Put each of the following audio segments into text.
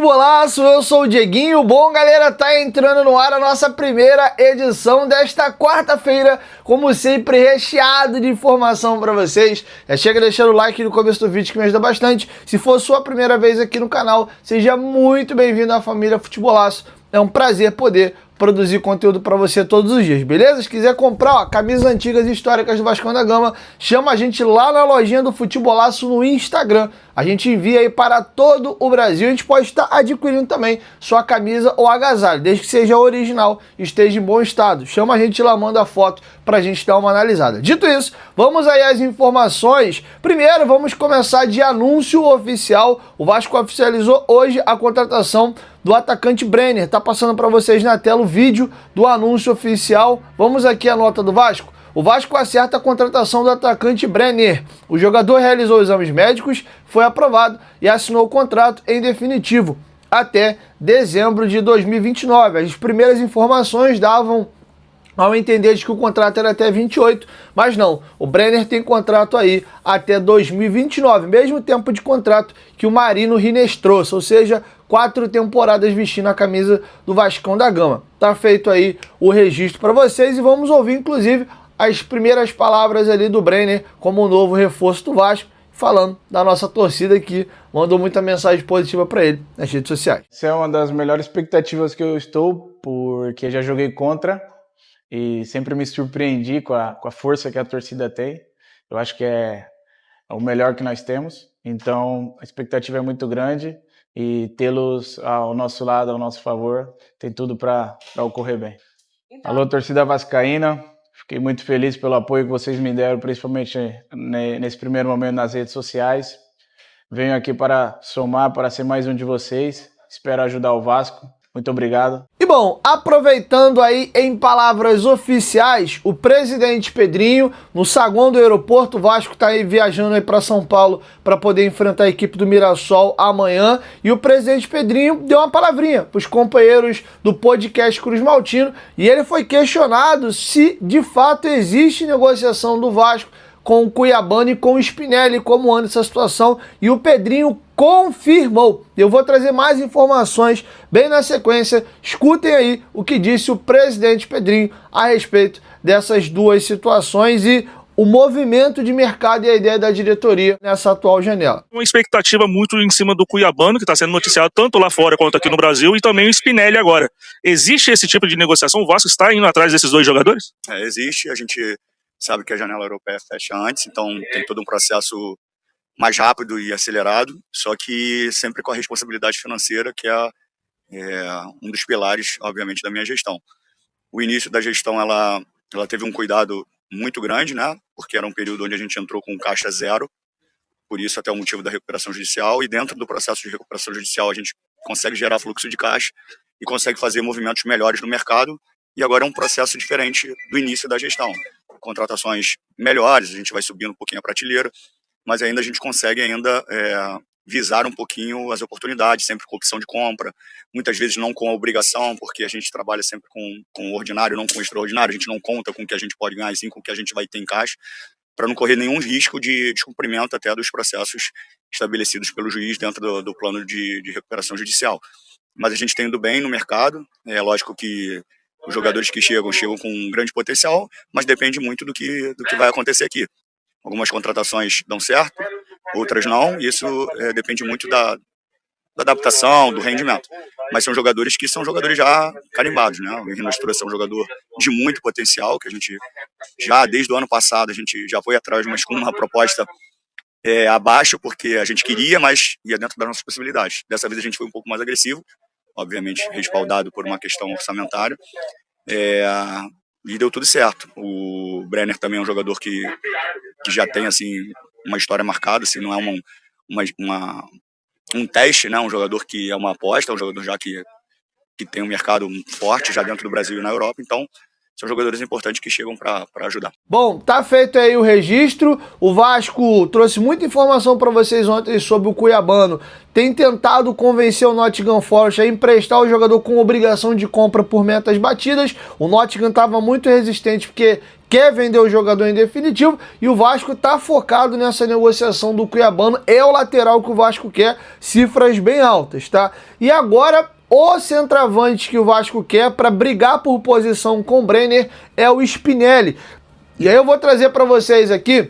futebolaço, eu sou o Dieguinho. Bom, galera, tá entrando no ar a nossa primeira edição desta quarta-feira, como sempre, recheado de informação pra vocês. Chega deixando o like no começo do vídeo que me ajuda bastante. Se for sua primeira vez aqui no canal, seja muito bem-vindo à família Futebolaço. É um prazer poder produzir conteúdo para você todos os dias, beleza? Se quiser comprar, camisas antigas e históricas do Vascão da Gama, chama a gente lá na lojinha do Futebolaço no Instagram. A gente envia aí para todo o Brasil. A gente pode estar adquirindo também sua camisa ou agasalho, desde que seja original e esteja em bom estado. Chama a gente lá, manda a foto para a gente dar uma analisada. Dito isso, vamos aí às informações. Primeiro, vamos começar de anúncio oficial. O Vasco oficializou hoje a contratação do atacante Brenner. Tá passando para vocês na tela o vídeo do anúncio oficial. Vamos aqui a nota do Vasco. O Vasco acerta a contratação do atacante Brenner. O jogador realizou exames médicos, foi aprovado e assinou o contrato em definitivo até dezembro de 2029. As primeiras informações davam ao entender de que o contrato era até 28, mas não, o Brenner tem contrato aí até 2029, mesmo tempo de contrato que o Marino Rines trouxe, ou seja, 4 temporadas vestindo a camisa do Vascão da Gama. Tá feito aí o registro para vocês e vamos ouvir, inclusive, as primeiras palavras ali do Brenner como o novo reforço do Vasco, falando da nossa torcida que mandou muita mensagem positiva para ele nas redes sociais. Essa é uma das melhores expectativas que eu estou, porque já joguei contra e sempre me surpreendi com a força que a torcida tem. Eu acho que é o melhor que nós temos, então a expectativa é muito grande e tê-los ao nosso lado, ao nosso favor, tem tudo para ocorrer bem. Então... Alô, torcida vascaína, fiquei muito feliz pelo apoio que vocês me deram, principalmente nesse primeiro momento nas redes sociais. Venho aqui para somar, para ser mais um de vocês, espero ajudar o Vasco. Muito obrigado. E bom, aproveitando aí em palavras oficiais, o presidente Pedrinho, no saguão do aeroporto, o Vasco tá aí viajando aí para São Paulo para poder enfrentar a equipe do Mirassol amanhã, e o presidente Pedrinho deu uma palavrinha para os companheiros do podcast Cruz Maltino, e ele foi questionado se de fato existe negociação do Vasco com o Cuiabano e com o Spinelli, como anda essa situação, e o Pedrinho confirmou. Eu vou trazer mais informações bem na sequência. Escutem aí o que disse o presidente Pedrinho a respeito dessas duas situações e o movimento de mercado e a ideia da diretoria nessa atual janela. Uma expectativa muito em cima do Cuiabano, que está sendo noticiado tanto lá fora quanto aqui no Brasil, e também o Spinelli agora. Existe esse tipo de negociação? O Vasco está indo atrás desses dois jogadores? Existe. A gente sabe que a janela europeia fecha antes, então tem todo um processo mais rápido e acelerado, só que sempre com a responsabilidade financeira, que é um dos pilares, obviamente, da minha gestão. O início da gestão, ela teve um cuidado muito grande, né? Porque era um período onde a gente entrou com caixa zero, por isso até o motivo da recuperação judicial, e dentro do processo de recuperação judicial a gente consegue gerar fluxo de caixa e consegue fazer movimentos melhores no mercado, e agora é um processo diferente do início da gestão. Contratações melhores, a gente vai subindo um pouquinho a prateleira, mas ainda a gente consegue visar um pouquinho as oportunidades, sempre com opção de compra, muitas vezes não com a obrigação, porque a gente trabalha sempre com o ordinário, não com o extraordinário, a gente não conta com o que a gente pode ganhar, e sim com o que a gente vai ter em caixa, para não correr nenhum risco de descumprimento até dos processos estabelecidos pelo juiz dentro do plano de recuperação judicial. Mas a gente tem indo bem no mercado, é lógico que os jogadores que chegam com um grande potencial, mas depende muito do que vai acontecer aqui. Algumas contratações dão certo, outras não, e isso depende muito da adaptação, do rendimento. Mas são jogadores que são jogadores já carimbados, né? O Henrique Nostroza é um jogador de muito potencial, que a gente já, desde o ano passado, a gente já foi atrás, mas com uma proposta abaixo, porque a gente queria, mas ia dentro das nossas possibilidades. Dessa vez a gente foi um pouco mais agressivo, obviamente respaldado por uma questão orçamentária, e deu tudo certo. O Brenner também é um jogador que já tem assim uma história marcada, assim, não é um teste, né? Um jogador que é uma aposta, um jogador já que tem um mercado forte já dentro do Brasil e na Europa, então são jogadores importantes que chegam para ajudar. Bom, tá feito aí o registro. O Vasco trouxe muita informação para vocês ontem sobre o Cuiabano. Tem tentado convencer o Nottingham Forest a emprestar o jogador com obrigação de compra por metas batidas. O Nottingham estava muito resistente porque quer vender o jogador em definitivo e o Vasco está focado nessa negociação do Cuiabano. É o lateral que o Vasco quer, cifras bem altas, tá? E agora, o centroavante que o Vasco quer para brigar por posição com o Brenner é o Spinelli. E aí eu vou trazer para vocês aqui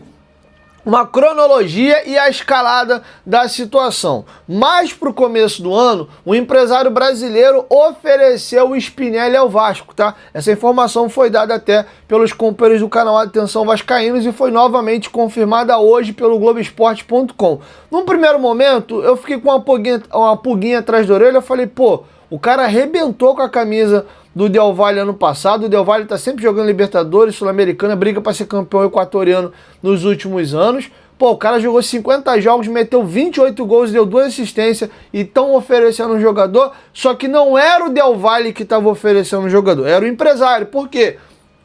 uma cronologia e a escalada da situação. Mais para o começo do ano, um empresário brasileiro ofereceu o Spinelli ao Vasco, tá? Essa informação foi dada até pelos companheiros do canal Atenção Vascaínos e foi novamente confirmada hoje pelo Globoesporte.com. Num primeiro momento, eu fiquei com uma pulguinha atrás da orelha, eu falei, pô, o cara arrebentou com a camisa do Del Valle ano passado. O Del Valle tá sempre jogando Libertadores, Sul-Americana, briga para ser campeão equatoriano nos últimos anos. Pô, o cara jogou 50 jogos, meteu 28 gols, deu 2 assistências e estão oferecendo um jogador, só que não era o Del Valle que estava oferecendo um jogador, era o empresário. Por quê?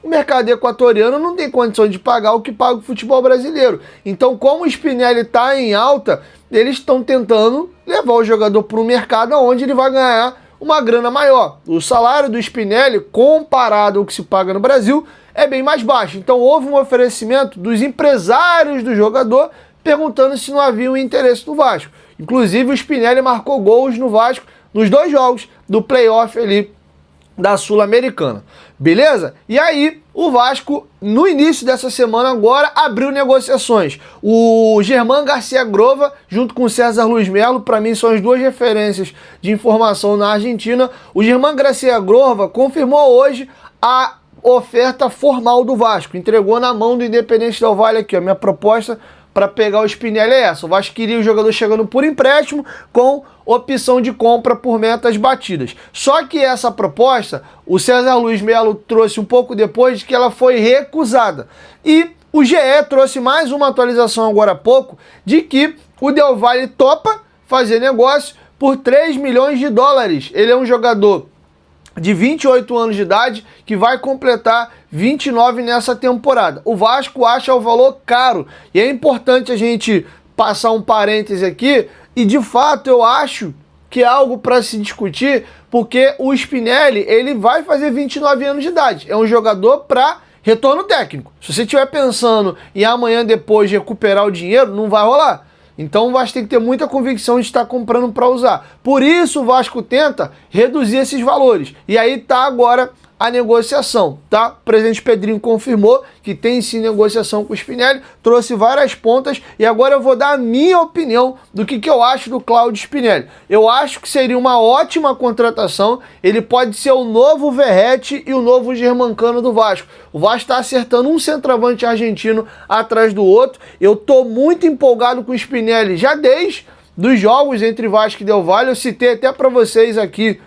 O mercado equatoriano não tem condição de pagar o que paga o futebol brasileiro. Então, como o Spinelli está em alta, eles estão tentando levar o jogador para um mercado onde ele vai ganhar uma grana maior. O salário do Spinelli, comparado ao que se paga no Brasil, é bem mais baixo. Então houve um oferecimento dos empresários do jogador perguntando se não havia um interesse do Vasco. Inclusive o Spinelli marcou gols no Vasco nos 2 jogos do playoff ali da Sul-Americana. Beleza? E aí, o Vasco, no início dessa semana agora, abriu negociações. O Germán Garcia Grova, junto com o César Luiz Melo, para mim são as 2 referências de informação na Argentina. O Germán Garcia Grova confirmou hoje a oferta formal do Vasco. Entregou na mão do Independente Del Valle aqui, a minha proposta para pegar o Spinelli é essa. O Vasco queria o jogador chegando por empréstimo com opção de compra por metas batidas. Só que essa proposta, o César Luiz Melo trouxe um pouco depois de que ela foi recusada. E o GE trouxe mais uma atualização agora há pouco de que o Del Valle topa fazer negócio por 3 milhões de dólares. Ele é um jogador de 28 anos de idade, que vai completar 29 nessa temporada. O Vasco acha o valor caro, e é importante a gente passar um parêntese aqui, e de fato eu acho que é algo para se discutir, porque o Spinelli, ele vai fazer 29 anos de idade, é um jogador para retorno técnico. Se você estiver pensando em amanhã depois recuperar o dinheiro, não vai rolar. Então o Vasco tem que ter muita convicção de estar comprando para usar. Por isso o Vasco tenta reduzir esses valores. E aí tá agora a negociação, tá? O presidente Pedrinho confirmou que tem sim negociação com o Spinelli, trouxe várias pontas e agora eu vou dar a minha opinião do que eu acho do Claudio Spinelli. Eu acho que seria uma ótima contratação, ele pode ser o novo Verratti e o novo Germancano do Vasco. O Vasco está acertando um centroavante argentino atrás do outro. Eu tô muito empolgado com o Spinelli já desde dos jogos entre Vasco e Del Valle. Eu citei até para vocês aqui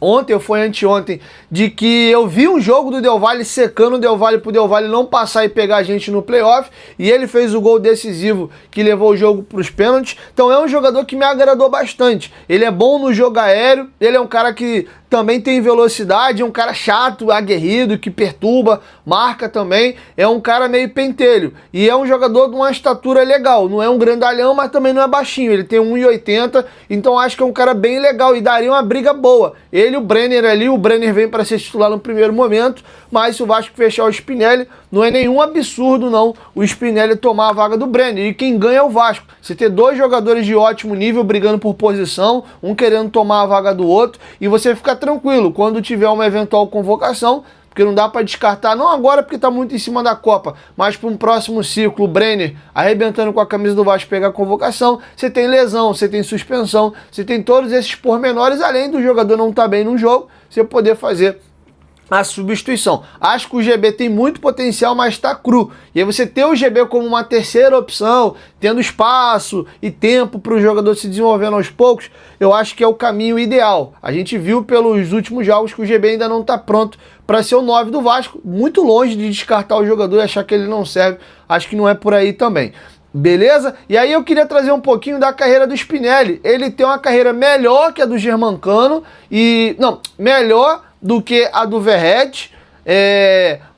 ontem ou foi anteontem, de que eu vi um jogo do Del Valle secando o Del Valle pro Del Valle não passar e pegar a gente no playoff, e ele fez o gol decisivo que levou o jogo pros pênaltis. Então é um jogador que me agradou bastante. Ele é bom no jogo aéreo, ele é um cara que também tem velocidade, é um cara chato, aguerrido, que perturba, marca também, é um cara meio pentelho, e é um jogador de uma estatura legal, não é um grandalhão, mas também não é baixinho, ele tem 1,80, então acho que é um cara bem legal e daria uma briga boa. Ele e o Brenner ali, o Brenner vem para ser titular no primeiro momento, mas se o Vasco fechar o Spinelli, não é nenhum absurdo não o Spinelli tomar a vaga do Brenner, e quem ganha é o Vasco. Você ter 2 jogadores de ótimo nível brigando por posição, um querendo tomar a vaga do outro, e você fica tranquilo, quando tiver uma eventual convocação, porque não dá para descartar, não agora porque está muito em cima da Copa, mas para um próximo ciclo, o Brenner arrebentando com a camisa do Vasco pegar a convocação, você tem lesão, você tem suspensão, você tem todos esses pormenores, além do jogador não estar bem no jogo, você poder fazer a substituição. Acho que o GB tem muito potencial, mas está cru. E aí você ter o GB como uma terceira opção, tendo espaço e tempo para o jogador se desenvolvendo aos poucos, eu acho que é o caminho ideal. A gente viu pelos últimos jogos que o GB ainda não está pronto para ser o 9 do Vasco, muito longe de descartar o jogador e achar que ele não serve. Acho que não é por aí também. Beleza? E aí eu queria trazer um pouquinho da carreira do Spinelli. Ele tem uma carreira melhor que a do Germancano e... não, melhor do que a do Verratti,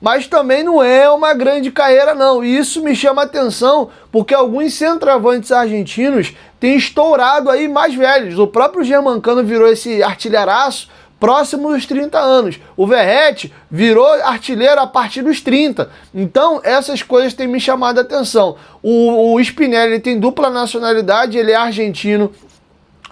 mas também não é uma grande carreira não, e isso me chama a atenção, porque alguns centroavantes argentinos têm estourado aí mais velhos. O próprio Germancano virou esse artilheiraço próximo dos 30 anos. O Verratti virou artilheiro a partir dos 30. Então, essas coisas têm me chamado a atenção. O Spinelli ele tem dupla nacionalidade, ele é argentino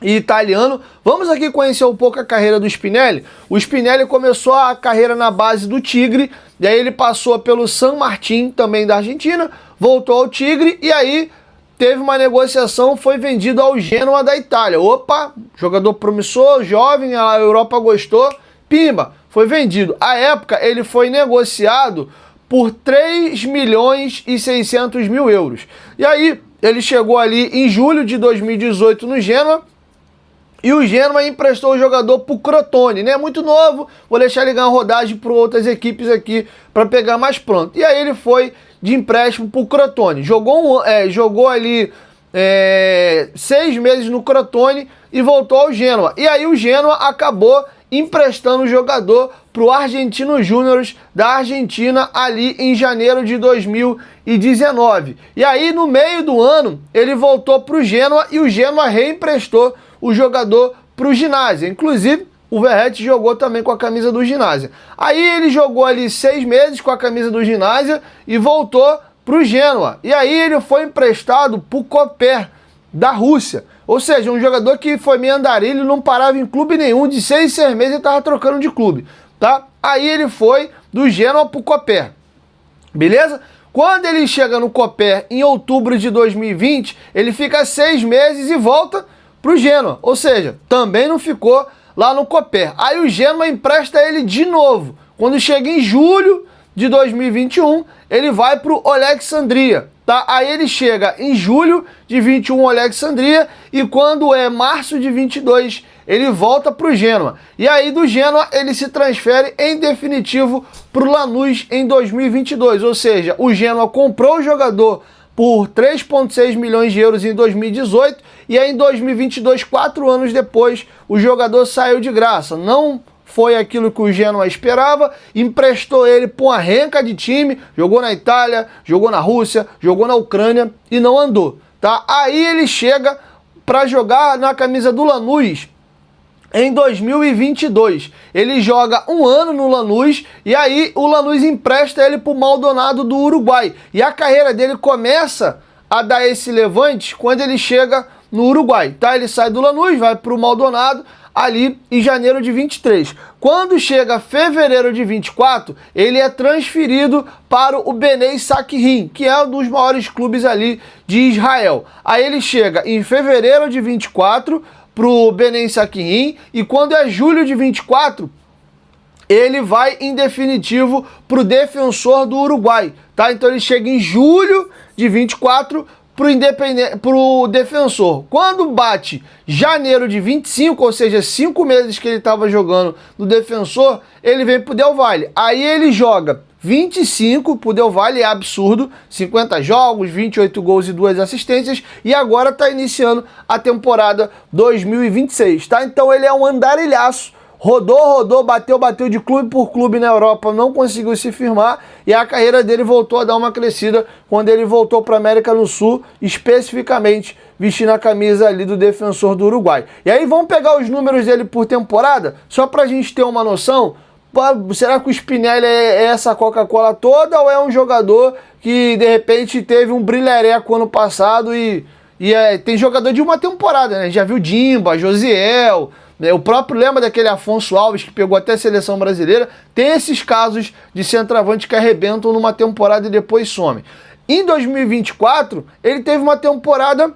e italiano. Vamos aqui conhecer um pouco a carreira do Spinelli. O Spinelli começou a carreira na base do Tigre, e aí ele passou pelo San Martín, também da Argentina, voltou ao Tigre, e aí teve uma negociação, foi vendido ao Genoa da Itália. Opa, jogador promissor, jovem, a Europa gostou, pimba, foi vendido. À época, ele foi negociado por 3.600.000 euros. E aí, ele chegou ali em julho de 2018 no Genoa, e o Genoa emprestou o jogador pro Crotone, né? Muito novo, vou deixar ele ganhar rodagem para outras equipes aqui para pegar mais pronto. E aí ele foi de empréstimo pro Crotone. Jogou ali 6 meses no Crotone e voltou ao Genoa. E aí o Genoa acabou emprestando o jogador pro Argentino Júnior da Argentina ali em janeiro de 2019. E aí no meio do ano ele voltou pro Genoa e o Genoa reemprestou o jogador pro Ginásio. Inclusive, o Verratti jogou também com a camisa do Ginásio. Aí ele jogou ali 6 meses com a camisa do Ginásio e voltou pro Genoa. E aí ele foi emprestado pro Koper, da Rússia. Ou seja, um jogador que foi meio andarilho, não parava em clube nenhum, de 6 em 6 meses ele tava trocando de clube, tá? Aí ele foi do Genoa pro Koper. Beleza? Quando ele chega no Koper em outubro de 2020, ele fica 6 meses e volta pro Genoa, ou seja, também não ficou lá no Koper. Aí o Genoa empresta ele de novo. Quando chega em julho de 2021, ele vai pro Alexandria, tá? Aí ele chega em julho de 21 Alexandria e quando é março de 22, ele volta pro Genoa. E aí do Genoa ele se transfere em definitivo pro Lanús em 2022, ou seja, o Genoa comprou o jogador por 3,6 milhões de euros em 2018 e aí em 2022, 4 anos depois, o jogador saiu de graça. Não foi aquilo que o Genoa esperava, emprestou ele para uma renca de time, jogou na Itália, jogou na Rússia, jogou na Ucrânia e não andou, tá? Aí ele chega para jogar na camisa do Lanús em 2022. Ele joga um ano no Lanús e aí o Lanús empresta ele para o Maldonado do Uruguai. E a carreira dele começa a dar esse levante quando ele chega no Uruguai, tá? Ele sai do Lanús, vai para o Maldonado ali em janeiro de 23. Quando chega fevereiro de 24, ele é transferido para o Bnei Sakhrin, que é um dos maiores clubes ali de Israel. Aí ele chega em fevereiro de 24 pro Bnei Sakhrin e quando é julho de 24, ele vai em definitivo pro Defensor do Uruguai, tá? Então ele chega em julho de 24 pro Defensor. Quando bate janeiro de 25, ou seja, 5 meses que ele estava jogando no Defensor, ele vem pro Del Valle. Aí ele joga 25 pro Del Valle, é absurdo, 50 jogos, 28 gols e 2 assistências, e agora tá iniciando a temporada 2026, tá? Então ele é um andarilhaço, rodou, bateu de clube por clube na Europa, não conseguiu se firmar, e a carreira dele voltou a dar uma crescida quando ele voltou para a América do Sul, especificamente vestindo a camisa ali do Defensor do Uruguai. E aí vamos pegar os números dele por temporada, só pra gente ter uma noção. Será que o Spinelli é essa Coca-Cola toda ou é um jogador que de repente teve um brilhareco ano passado tem jogador de uma temporada, né? Já viu Dimba, Josiel, né? O próprio lembra daquele Afonso Alves que pegou até a seleção brasileira. Tem esses casos de centroavante que arrebentam numa temporada e depois some. Em 2024, ele teve uma temporada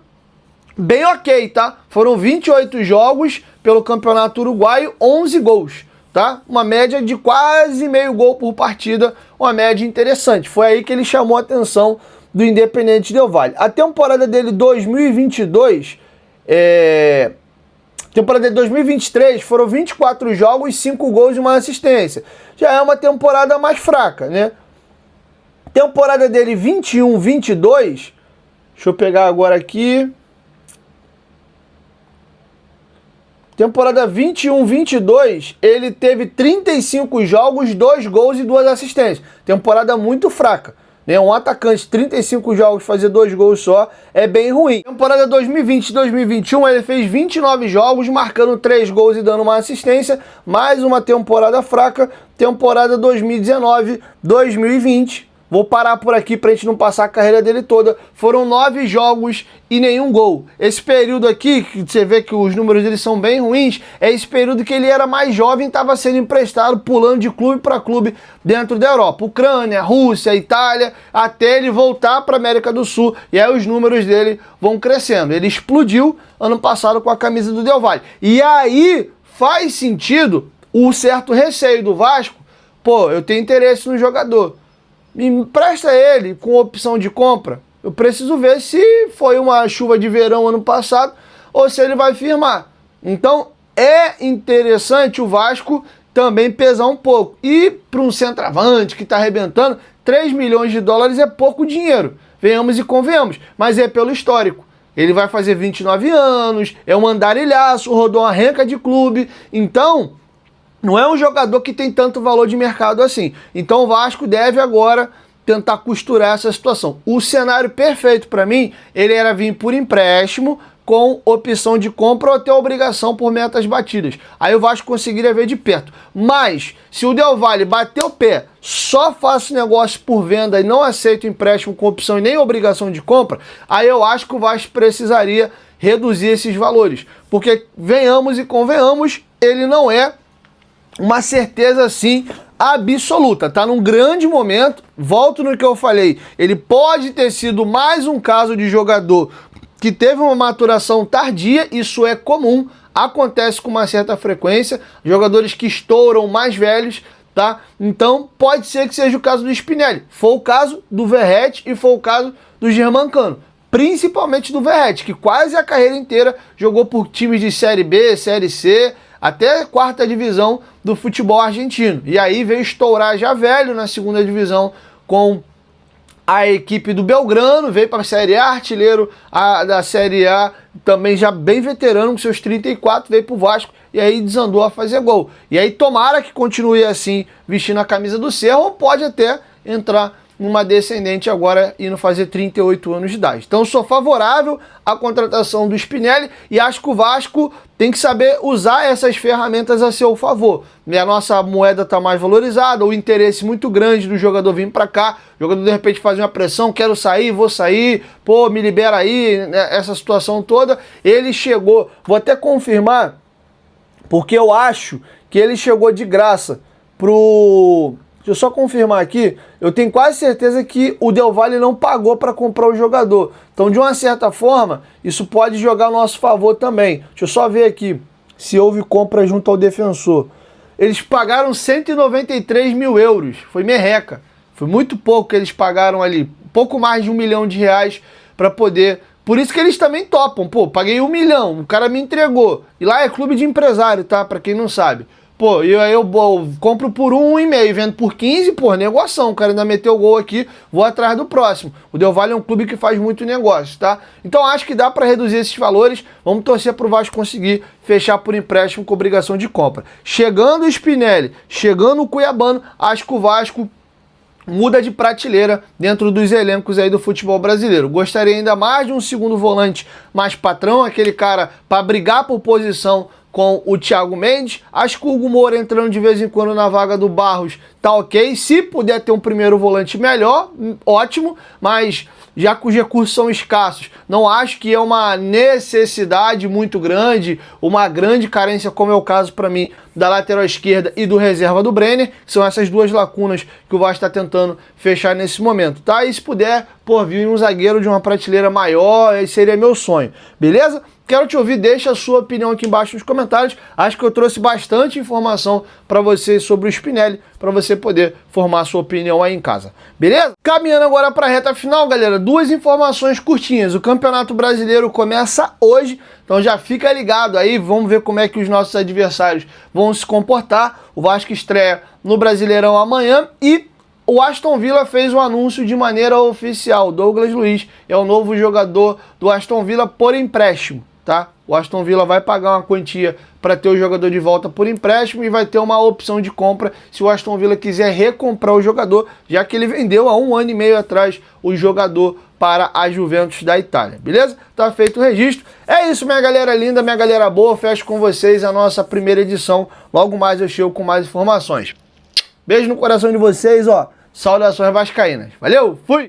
bem ok, tá? Foram 28 jogos pelo Campeonato Uruguaio, 11 gols. Tá? Uma média de quase meio gol por partida, uma média interessante. Foi aí que ele chamou a atenção do Independiente Del Valle. A temporada dele 2022, temporada de 2023 foram 24 jogos, 5 gols e uma assistência. Já é uma temporada mais fraca, né? Temporada dele 21-22, deixa eu pegar agora aqui. Temporada 21-22, ele teve 35 jogos, 2 gols e 2 assistências. Temporada muito fraca. né? Um atacante, 35 jogos, fazer 2 gols só é bem ruim. Temporada 2020-2021, ele fez 29 jogos, marcando 3 gols e dando uma assistência. Mais uma temporada fraca. Temporada 2019-2020. Vou parar por aqui pra gente não passar a carreira dele toda. Foram 9 jogos e nenhum gol. Esse período aqui, que você vê que os números dele são bem ruins, é esse período que ele era mais jovem, estava sendo emprestado, pulando de clube para clube dentro da Europa. Ucrânia, Rússia, Itália, até ele voltar para América do Sul. E aí os números dele vão crescendo. Ele explodiu ano passado com a camisa do Del Valle. E aí faz sentido o certo receio do Vasco. Pô, eu tenho interesse no jogador. Me empresta ele com opção de compra. Eu preciso ver se foi uma chuva de verão ano passado ou se ele vai firmar. Então é interessante o Vasco também pesar um pouco. E para um centroavante que está arrebentando, 3 milhões de dólares é pouco dinheiro. Venhamos e convenhamos, mas é pelo histórico. Ele vai fazer 29 anos, é um andarilhaço, rodou uma renca de clube. Então não é um jogador que tem tanto valor de mercado assim. Então o Vasco deve agora tentar costurar essa situação. O cenário perfeito para mim, ele era vir por empréstimo com opção de compra ou até obrigação por metas batidas. Aí o Vasco conseguiria ver de perto. Mas se o Del Valle bater o pé, só faço negócio por venda e não aceito empréstimo com opção e nem obrigação de compra, aí eu acho que o Vasco precisaria reduzir esses valores. Porque venhamos e convenhamos, ele não é uma certeza assim absoluta, tá num grande momento. Volto no que eu falei, ele pode ter sido mais um caso de jogador que teve uma maturação tardia, isso é comum, acontece com uma certa frequência, jogadores que estouram mais velhos, tá? Então pode ser que seja o caso do Spinelli, foi o caso do Verratti e foi o caso do Germancano, principalmente do Verratti, que quase a carreira inteira jogou por times de Série B, Série C, até 4ª divisão do futebol argentino. E aí veio estourar já velho na 2ª divisão com a equipe do Belgrano, veio para a Série A, artilheiro da Série A, também já bem veterano, com seus 34, veio para o Vasco e aí desandou a fazer gol. E aí tomara que continue assim, vestindo a camisa do Cerro, ou pode até entrar numa descendente agora indo fazer 38 anos de idade. Então sou favorável à contratação do Spinelli e acho que o Vasco tem que saber usar essas ferramentas a seu favor. A nossa moeda está mais valorizada, o interesse muito grande do jogador vir para cá, o jogador de repente faz uma pressão, quero sair, vou sair, pô, me libera aí, né, essa situação toda. Ele chegou, vou até confirmar, porque eu acho que ele chegou de graça pro... Deixa eu só confirmar aqui, eu tenho quase certeza que o Del Valle não pagou para comprar o jogador. Então, de uma certa forma, isso pode jogar a nosso favor também. Deixa eu só ver aqui se houve compra junto ao defensor. Eles pagaram 193 mil euros, foi merreca. Foi muito pouco que eles pagaram ali, pouco mais de R$1 milhão para poder... Por isso que eles também topam. Pô, paguei 1 milhão, o cara me entregou. E lá é clube de empresário, tá? Para quem não sabe. Pô, e aí eu compro por 1,5, vendo por 15, pô, negociação. O cara ainda meteu o gol aqui, vou atrás do próximo. O Del Valle é um clube que faz muito negócio, tá? Então acho que dá para reduzir esses valores. Vamos torcer pro Vasco conseguir fechar por empréstimo com obrigação de compra. Chegando o Spinelli, chegando o Cuiabano, acho que o Vasco muda de prateleira dentro dos elencos aí do futebol brasileiro. Gostaria ainda mais de um segundo volante mais patrão, aquele cara para brigar por posição com o Thiago Mendes. Acho que o Hugo Moura entrando de vez em quando na vaga do Barros tá ok. Se puder ter um primeiro volante melhor, ótimo, mas já que os recursos são escassos, não acho que é uma necessidade muito grande, uma grande carência, como é o caso para mim da lateral esquerda e do reserva do Brenner, que são essas duas lacunas que o Vasco está tentando fechar nesse momento, tá? E se puder, por vir um zagueiro de uma prateleira maior, esse seria meu sonho, beleza? Quero te ouvir, deixa a sua opinião aqui embaixo nos comentários. Acho que eu trouxe bastante informação para vocês sobre o Spinelli, para você poder formar a sua opinião aí em casa. Beleza? Caminhando agora para a reta final, galera, duas informações curtinhas. O Campeonato Brasileiro começa hoje, então já fica ligado aí, vamos ver como é que os nossos adversários vão se comportar. O Vasco estreia no Brasileirão amanhã e o Aston Villa fez um anúncio de maneira oficial. Douglas Luiz é o novo jogador do Aston Villa por empréstimo, tá? o Aston Villa vai pagar uma quantia para ter o jogador de volta por empréstimo e vai ter uma opção de compra se o Aston Villa quiser recomprar o jogador, já que ele vendeu há 1 ano e meio atrás o jogador para a Juventus da Itália, beleza? Tá feito o registro. É isso, minha galera linda, minha galera boa. Fecho com vocês a nossa primeira edição. Logo mais eu chego com mais informações. Beijo no coração de vocês, ó. Saudações vascaínas. Valeu, fui!